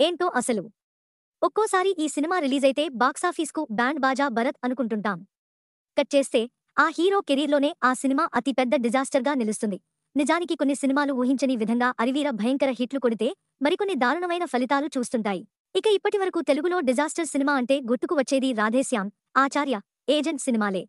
ఏంటో అసలు. ఒక్కోసారి ఈ సినిమా రిలీజైతే బాక్సాఫీస్‌కు బ్యాండ్ బాజా భరత్ అనుకుంటుంటాం. కట్ చేస్తే ఆ హీరో కెరీర్‌లోనే ఆ సినిమా అతి పెద్ద డిజాస్టర్‌గా నిలుస్తుంది. నిజానికి కొన్ని సినిమాలు ఊహించని విధంగా అరివీర భయంకర హిట్లు కొడితే, మరికొన్ని దారుణమైన ఫలితాలు చూస్తుంటాయి. ఇక ఇప్పటివరకు తెలుగులో డిజాస్టర్ సినిమా అంటే గుర్తుకు వచ్చేది రాధేశ్యామ్, ఆచార్య, ఏజెంట్ సినిమాలే.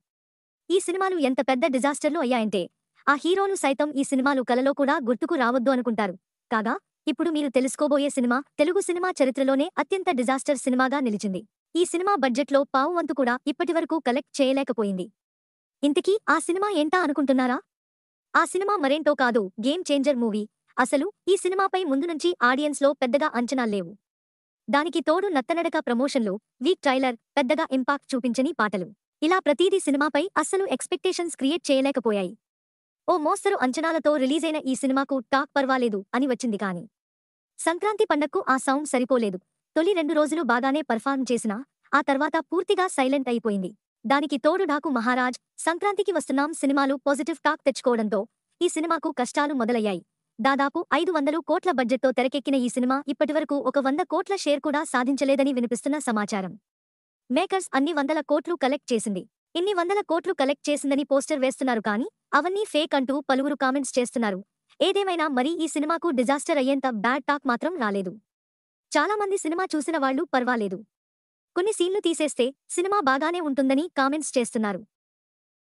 ఈ సినిమాలు ఎంత పెద్ద డిజాస్టర్లు అయ్యాయంటే, ఆ హీరోలు సైతం ఈ సినిమాలు కలలో కూడా గుర్తుకు రావద్దు అనుకుంటారు. కాగా, ఇప్పుడు మీరు తెలుసుకోబోయే సినిమా తెలుగు సినిమా చరిత్రలోనే అత్యంత డిజాస్టర్ సినిమాగా నిలిచింది. ఈ సినిమా బడ్జెట్‌లో పావు వంతు కూడా ఇప్పటివరకు కలెక్ట్ చేయలేకపోయింది. ఇంతకీ ఆ సినిమా ఏంటా అనుకుంటున్నారా? ఆ సినిమా మరేంటో కాదు, గేమ్ చేంజర్ మూవీ. అసలు ఈ సినిమాపై ముందు నుంచి ఆడియన్స్‌లో పెద్దగా అంచనాల్లేవు. దానికి తోడు నత్తనడక ప్రమోషన్‌లు, వీక్ ట్రైలర్, పెద్దగా ఇంపాక్ట్ చూపించని పాటలు. ఇలా ప్రతీదీ సినిమాపై అస్సలు ఎక్స్‌పెక్టేషన్స్ క్రియేట్ చేయలేకపోయాయి. ఓ మోస్తరు అంచనాలతో రిలీజైన ఈ సినిమాకు టాక్ పర్వాలేదు అని వచ్చింది కానీ, సంక్రాంతి పండక్కు ఆ సౌండ్ సరిపోలేదు. తొలి 2 రోజులు బాగానే పర్ఫార్మ్ చేసినా, ఆ తర్వాత పూర్తిగా సైలెంట్ అయిపోయింది. దానికి తోడు ఢాకు మహారాజ్, సంక్రాంతికి వస్తున్నాం సినిమాలు పాజిటివ్ టాక్ తెచ్చుకోవడంతో ఈ సినిమాకు కష్టాలు మొదలయ్యాయి. దాదాపు 500 కోట్ల బడ్జెట్‌తో తెరకెక్కిన ఈ సినిమా ఇప్పటివరకు ఒక 100 కోట్ల షేర్ కూడా సాధించలేదని వినిపిస్తున్న సమాచారం. మేకర్స్ అన్ని వందల కోట్లు కలెక్ట్ చేసింది. ఇన్ని వందల కోట్లు కలెక్ట్ చేసిందని పోస్టర్ వేస్తున్నారు కానీ, అవన్నీ ఫేక్ అంటూ పలువురు కామెంట్స్ చేస్తున్నారు. ఏదేమైనా మరి ఈ సినిమాకు డిజాస్టర్ అయ్యేంత బ్యాడ్ టాక్ మాత్రం రాలేదు. చాలా మంది సినిమా చూసిన వాళ్ళు పర్వాలేదు, కొన్ని సీన్లు తీసేస్తే సినిమా బాగానే ఉంటుందని కామెంట్స్ చేస్తున్నారు.